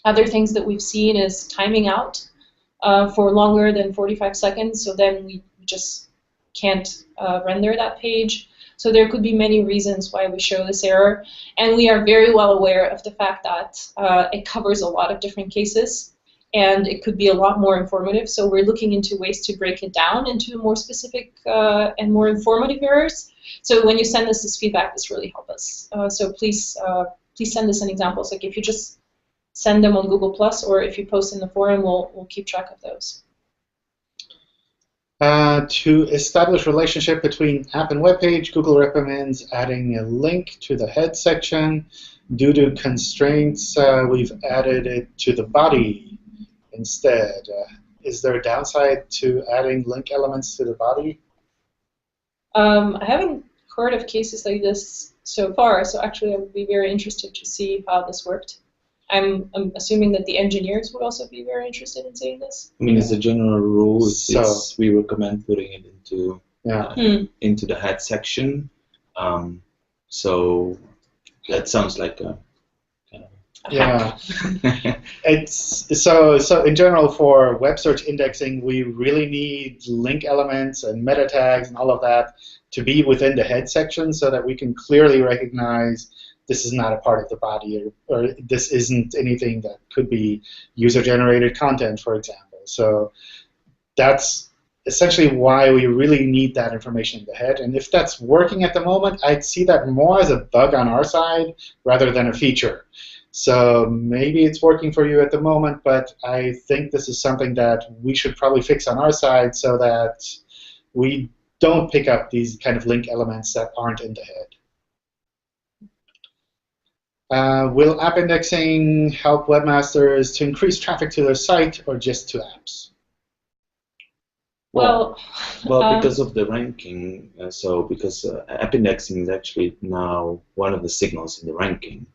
Speaker 3: Other things that we've seen is timing out for longer than 45 seconds, so then we just can't render that page. So there could be many reasons why we show this error, and we are very well aware of the fact that it covers a lot of different cases, and it could be a lot more informative. So we're looking into ways to break it down into more specific and more informative errors. So when you send us this feedback, this really helps us. So please send us an examples. Like if you just send them on Google+, or if you post in the forum, we'll keep track of those.
Speaker 1: To establish relationship between app and web page, Google recommends adding a link to the head section. Due to constraints, we've added it to the body instead. Is there a downside to adding link elements to the body?
Speaker 3: I haven't heard of cases like this so far, so actually I would be very interested to see how this worked. I'm assuming that the engineers would also be very interested in seeing this.
Speaker 2: I mean, as a general rule,
Speaker 1: So-
Speaker 2: we recommend putting it into
Speaker 1: Yeah.
Speaker 2: into the head section. So that sounds like a kind of
Speaker 1: Yeah. It's so in general for web search indexing, we really need link elements and meta tags and all of that to be within the head section so that we can clearly recognize this is not a part of the body, or this isn't anything that could be user-generated content, for example. So that's essentially why we really need that information in the head. And if that's working at the moment, I'd see that more as a bug on our side rather than a feature. So maybe it's working for you at the moment, but I think this is something that we should probably fix on our side so that we don't pick up these kind of link elements that aren't in the head. Will app indexing help webmasters to increase traffic to their site or just to apps?
Speaker 3: Well,
Speaker 2: because of the ranking, because app indexing is actually now one of the signals in the ranking.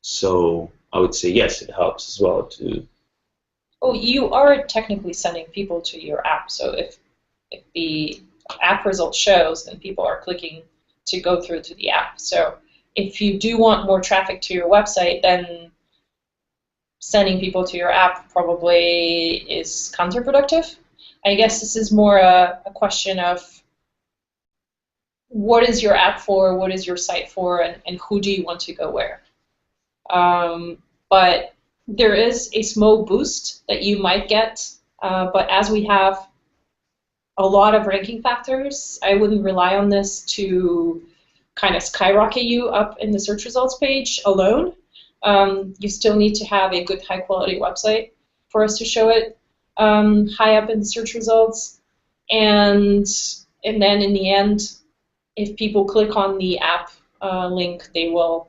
Speaker 2: So I would say yes, it helps as well to.
Speaker 3: Oh, you are technically sending people to your app. So if the app result shows, then people are clicking to go through to the app. So if you do want more traffic to your website, then sending people to your app probably is counterproductive. I guess this is more a question of what is your app for, what is your site for, and who do you want to go where. But there is a small boost that you might get, but as we have a lot of ranking factors, I wouldn't rely on this to kind of skyrocket you up in the search results page alone. You still need to have a good high-quality website for us to show it high up in the search results. And then in the end, if people click on the app link, they will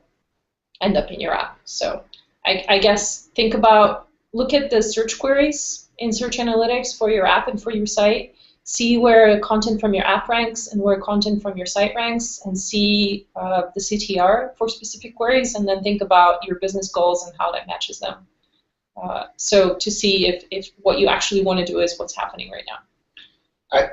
Speaker 3: end up in your app. So I guess look at the search queries in Search Analytics for your app and for your site. See where content from your app ranks and where content from your site ranks, and see the CTR for specific queries, and then think about your business goals and how that matches them. So to see if what you actually want to do is what's happening right now.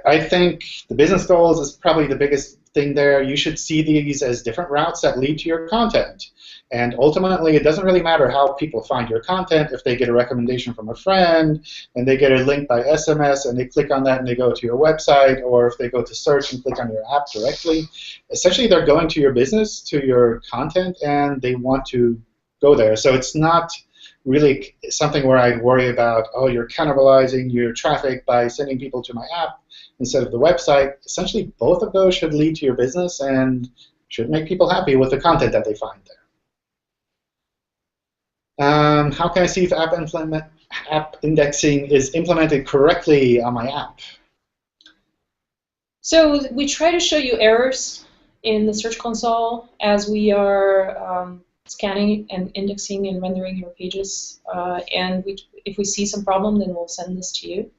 Speaker 1: I think the business goals is probably the biggest thing there. You should see these as different routes that lead to your content. And ultimately, it doesn't really matter how people find your content. If they get a recommendation from a friend, and they get a link by SMS, and they click on that and they go to your website, or if they go to search and click on your app directly, essentially they're going to your business, to your content, and they want to go there. So it's not really something where I'd worry about, oh, you're cannibalizing your traffic by sending people to my app instead of the website. Essentially, both of those should lead to your business and should make people happy with the content that they find there. How can I see if app indexing is implemented correctly on my app?
Speaker 3: So we try to show you errors in the Search Console as we are scanning and indexing and rendering your pages. And if we see some problem, then we'll send this to you.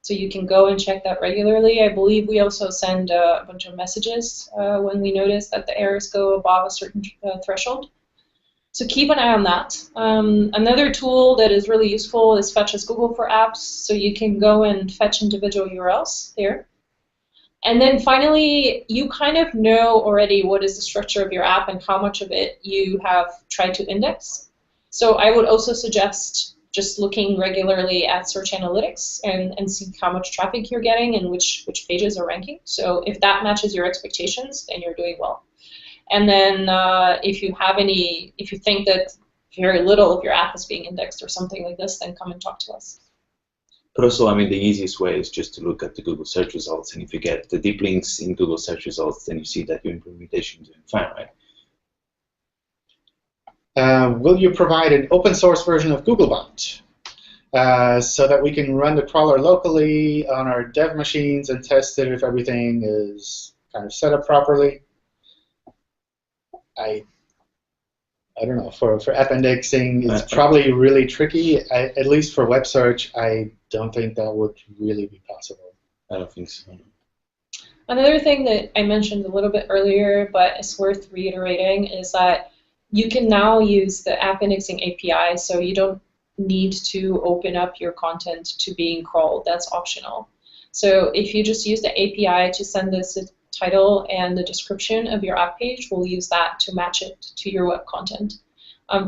Speaker 3: So you can go and check that regularly. I believe we also send a bunch of messages when we notice that the errors go above a certain threshold. So keep an eye on that. Another tool that is really useful is Fetch as Google for Apps. So you can go and fetch individual URLs there. And then finally, you kind of know already what is the structure of your app and how much of it you have tried to index. So I would also suggest just looking regularly at Search Analytics and see how much traffic you're getting and which pages are ranking. So if that matches your expectations, then you're doing well. And then if you think that very little of your app is being indexed or something like this, then come and talk to us.
Speaker 2: But also, I mean, the easiest way is just to look at the Google search results, and if you get the deep links in Google search results, then you see that your implementation is doing fine, right?
Speaker 1: Will you provide an open source version of Googlebot? so that we can run the crawler locally on our dev machines and test it if everything is kind of set up properly. I don't know, for app indexing, it's probably really tricky. At least for web search, I don't think that would really be possible.
Speaker 2: I don't think so.
Speaker 3: Another thing that I mentioned a little bit earlier, but it's worth reiterating, is that you can now use the app indexing API, so you don't need to open up your content to being crawled. That's optional. So if you just use the API to send us a title and the description of your app page, we'll use that to match it to your web content.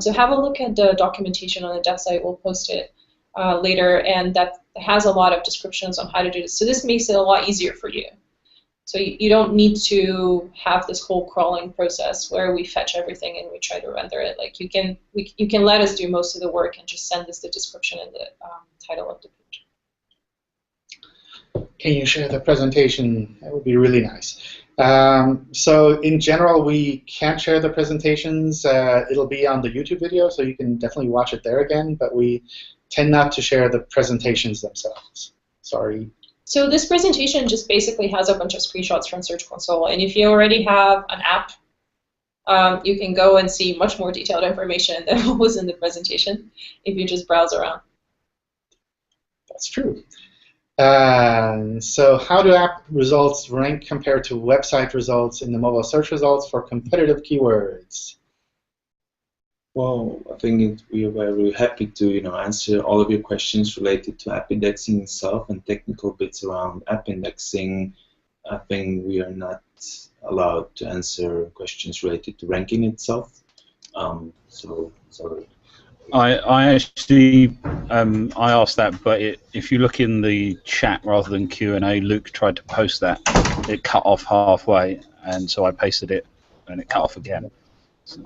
Speaker 3: So have a look at the documentation on the dev site. We'll post it later, and that has a lot of descriptions on how to do this. So this makes it a lot easier for you. So you don't need to have this whole crawling process where we fetch everything and we try to render it. Like you can let us do most of the work and just send us the description and the title of the page.
Speaker 1: Can you share the presentation? That would be really nice. So in general, we can't share the presentations. It'll be on the YouTube video, so you can definitely watch it there again, but we tend not to share the presentations themselves. Sorry.
Speaker 3: So this presentation just basically has a bunch of screenshots from Search Console, and if you already have an app, you can go and see much more detailed information than what was in the presentation if you just browse around.
Speaker 1: That's true. So how do app results rank compared to website results in the mobile search results for competitive keywords?
Speaker 2: Well, I think we are very happy to answer all of your questions related to app indexing itself and technical bits around app indexing. I think we are not allowed to answer questions related to ranking itself. So sorry.
Speaker 4: I actually I asked that, but if you look in the chat rather than Q&A, Luke tried to post that. It cut off halfway, and so I pasted it, and it cut off again.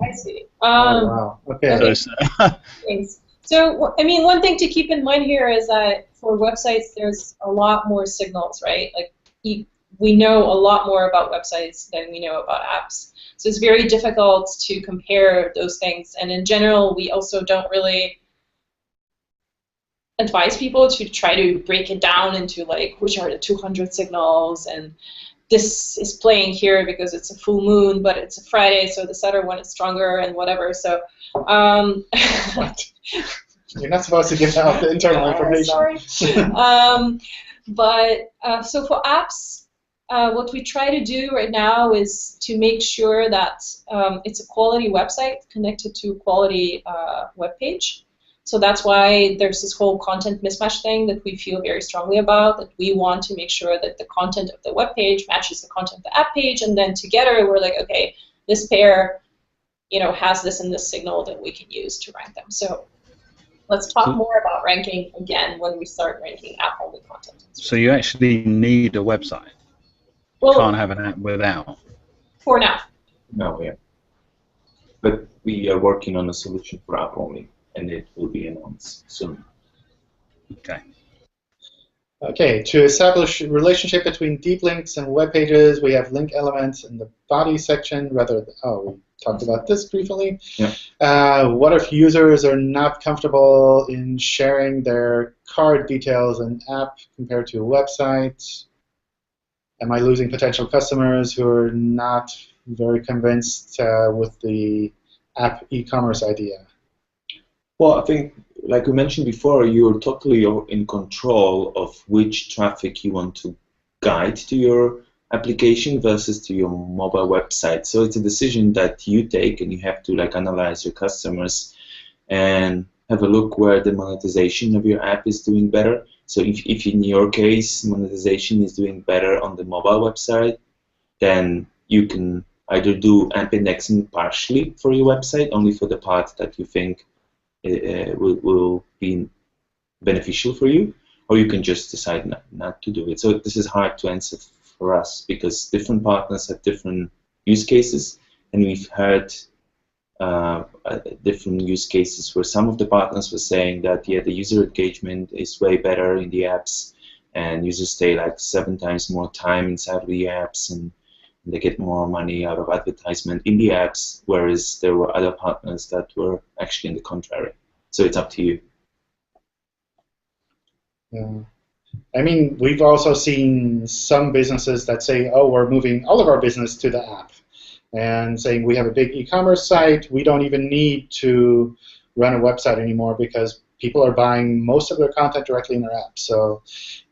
Speaker 3: I see.
Speaker 1: Oh, wow. Okay.
Speaker 3: Thanks. So, I mean, one thing to keep in mind here is that for websites, there's a lot more signals, right? Like, we know a lot more about websites than we know about apps. So it's very difficult to compare those things. And in general, we also don't really advise people to try to break it down into, like, which are the 200 signals, and this is playing here because it's a full moon, but it's a Friday, so the Saturday one is stronger and whatever. So,
Speaker 1: what? You're not supposed to give out the internal information.
Speaker 3: Sorry. So for apps, what we try to do right now is to make sure that it's a quality website connected to a quality web page. So that's why there's this whole content mismatch thing that we feel very strongly about, that we want to make sure that the content of the web page matches the content of the app page, and then together we're like, okay, this pair, has this and this signal that we can use to rank them. So let's talk more about ranking again when we start ranking app-only content.
Speaker 4: So you actually need a website. You can't have an app without.
Speaker 3: For now.
Speaker 2: No, yeah. But we are working on a solution for app-only, and it will be announced soon.
Speaker 4: Okay.
Speaker 1: Okay, to establish a relationship between deep links and web pages, we have link elements in the body section. We talked about this briefly.
Speaker 2: Yeah.
Speaker 1: What if users are not comfortable in sharing their card details in app compared to a website? Am I losing potential customers who are not very convinced with the app e-commerce idea?
Speaker 2: Well, I think, like we mentioned before, you're totally in control of which traffic you want to guide to your application versus to your mobile website. So it's a decision that you take, and you have to analyze your customers and have a look where the monetization of your app is doing better. So if in your case monetization is doing better on the mobile website, then you can either do app indexing partially for your website, only for the part that you think will be beneficial for you, or you can just decide not to do it. So this is hard to answer for us because different partners have different use cases, and we've heard different use cases where some of the partners were saying that the user engagement is way better in the apps, and users stay 7 times more time inside of the apps, and they get more money out of advertisement in the apps, whereas there were other partners that were actually in the contrary. So it's up to you.
Speaker 1: Yeah. I mean, we've also seen some businesses that say, oh, we're moving all of our business to the app, and saying we have a big e-commerce site, we don't even need to run a website anymore because people are buying most of their content directly in their app. So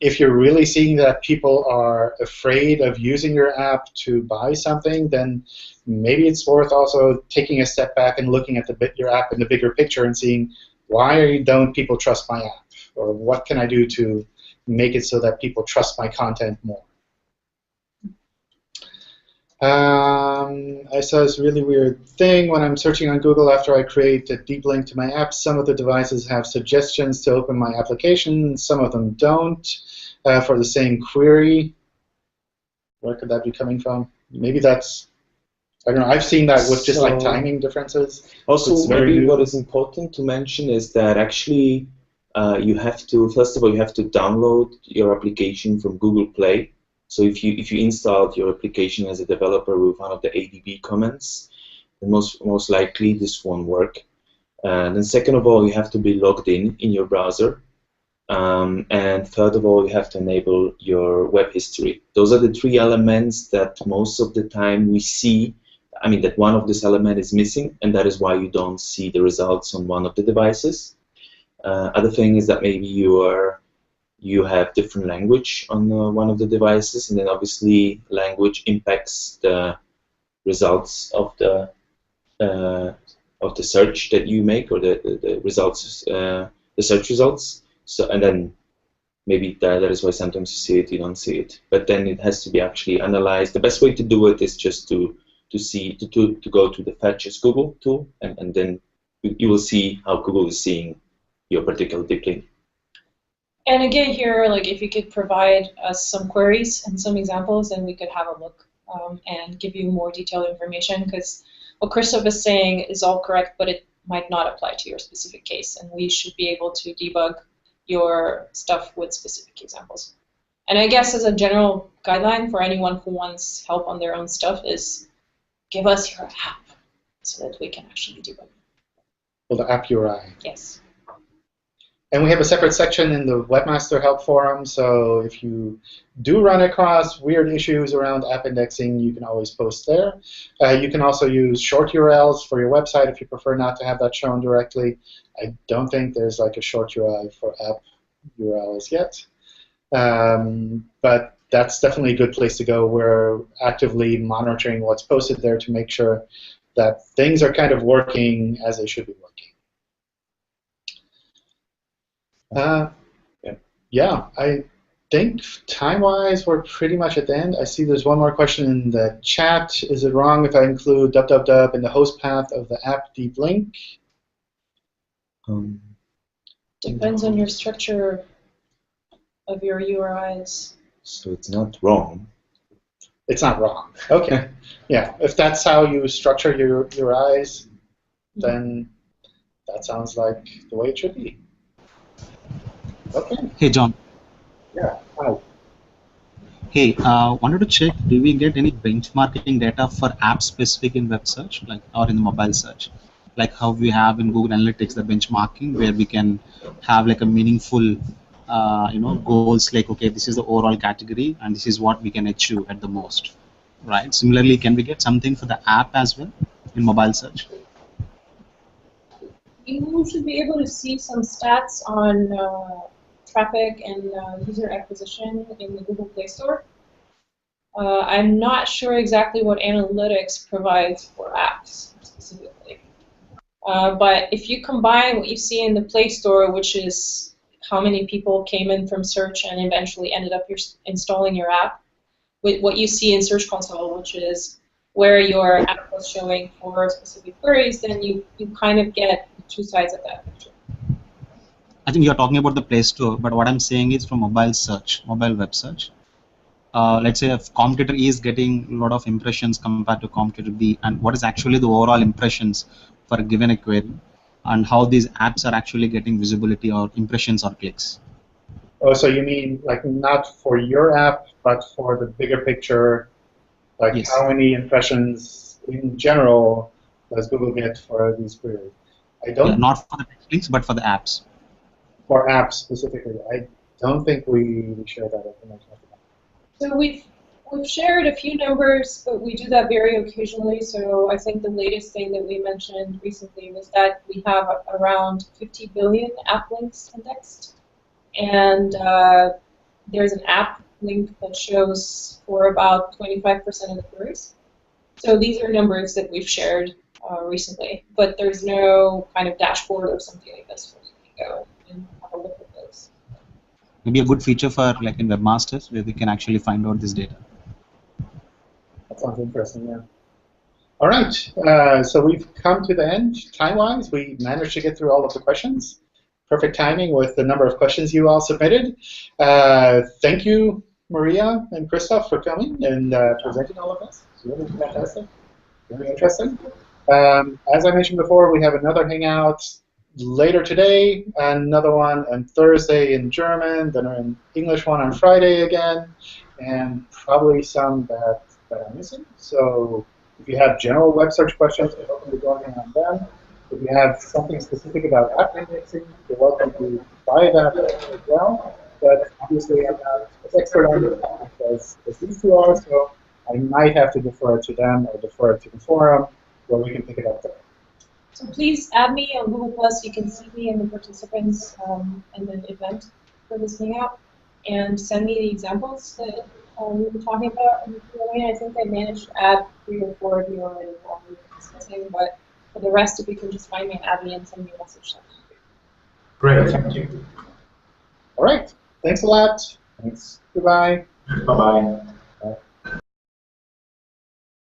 Speaker 1: if you're really seeing that people are afraid of using your app to buy something, then maybe it's worth also taking a step back and looking at your app in the bigger picture and seeing why don't people trust my app, or what can I do to make it so that people trust my content more. I saw this really weird thing when I'm searching on Google after I create a deep link to my app. Some of the devices have suggestions to open my application. Some of them don't for the same query. Where could that be coming from? Maybe that's, I don't know. I've seen that with just like timing differences.
Speaker 2: Also, maybe what is important to mention is that actually you have to, first of all, you have to download your application from Google Play. So if you installed your application as a developer with one of the ADB comments, then most likely this won't work. Then second of all, you have to be logged in your browser. And third of all, you have to enable your web history. Those are the three elements that most of the time we see. I mean, that one of this element is missing, and that is why you don't see the results on one of the devices. Other thing is that maybe you have different language on one of the devices, and then obviously language impacts the results of the search that you make, or the results, the search results. So, and then maybe that is why sometimes you see it, you don't see it. But then it has to be actually analyzed. The best way to do it is just to go to the Fetch as Google tool, and then you will see how Google is seeing your particular deep link.
Speaker 3: And again here, like if you could provide us some queries and some examples, then we could have a look and give you more detailed information, because what Christoph is saying is all correct, but it might not apply to your specific case, and we should be able to debug your stuff with specific examples. And I guess as a general guideline for anyone who wants help on their own stuff is give us your app so that we can actually debug it.
Speaker 1: Well, the app URI.
Speaker 3: Yes.
Speaker 1: And we have a separate section in the Webmaster Help Forum, so if you do run across weird issues around app indexing, you can always post there. You can also use short URLs for your website if you prefer not to have that shown directly. I don't think there's like a short URI for app URLs yet. But that's definitely a good place to go. We're actively monitoring what's posted there to make sure that things are kind of working as they should be working. Yeah, I think time-wise we're pretty much at the end. I see there's one more question in the chat. Is it wrong if I include www in the host path of the app deep link?
Speaker 3: Depends on your structure of your URIs.
Speaker 2: So it's not wrong.
Speaker 1: It's not wrong. Okay. Yeah, if that's how you structure your URIs, then that sounds like the way it should be. Okay.
Speaker 7: Hey, John.
Speaker 1: Yeah. Hi.
Speaker 7: Hey, wanted to check, do we get any benchmarking data for app specific in web search, like, or in the mobile search? Like how we have in Google Analytics the benchmarking, where we can have like a meaningful, goals like, okay, this is the overall category and this is what we can achieve at the most, right? Similarly, can we get something for the app as well in mobile search?
Speaker 3: You should be able to see some stats on traffic and user acquisition in the Google Play Store. I'm not sure exactly what analytics provides for apps specifically. But if you combine what you see in the Play Store, which is how many people came in from search and eventually ended up installing your app, with what you see in Search Console, which is where your app was showing for specific queries, then you kind of get two sides of that picture.
Speaker 7: I think you're talking about the Play Store, but what I'm saying is from mobile search, mobile web search. Let's say if competitor A is getting a lot of impressions compared to competitor B, and what is actually the overall impressions for a given query, and how these apps are actually getting visibility or impressions or clicks.
Speaker 1: Oh, so you mean like not for your app, but for the bigger picture, like
Speaker 7: Yes.
Speaker 1: How many impressions in general does Google get for these queries? I don't.
Speaker 7: Yeah, not for the links, but for the apps.
Speaker 1: For apps specifically, I don't think we share that information.
Speaker 3: So we've shared a few numbers, but we do that very occasionally. So I think the latest thing that we mentioned recently was that we have around 50 billion app links indexed, and there's an app link that shows for about 25% of the queries. So these are numbers that we've shared recently, but there's no kind of dashboard or something like this where you can go and have a look at those.
Speaker 7: Maybe a good feature for like in Webmasters where we can actually find out this data.
Speaker 1: That sounds interesting, yeah. All right, so we've come to the end time-wise. We managed to get through all of the questions. Perfect timing with the number of questions you all submitted. Thank you, Maria and Christoph, for coming and presenting all of this. It's really fantastic, very interesting. As I mentioned before, we have another Hangout later today, another one on Thursday in German, then an English one on Friday again, and probably some that I'm missing. So if you have general web search questions, we're welcome to go in on them. If you have something specific about app indexing, you're welcome to try that as well. But obviously, I'm not as expert on it as these two are, so I might have to defer it to them or defer it to the forum where we can pick it up there.
Speaker 3: So please add me on Google+. You can see me and the participants in the event for this Hangout, and send me the examples that we were talking about in the Q&A. I think I managed to add 3 or 4 of you already while we were discussing, but for the rest, if you can just find me and add me and send me a message.
Speaker 6: Great, thank you.
Speaker 1: All right, thanks a lot. Thanks. Goodbye.
Speaker 6: Bye-bye.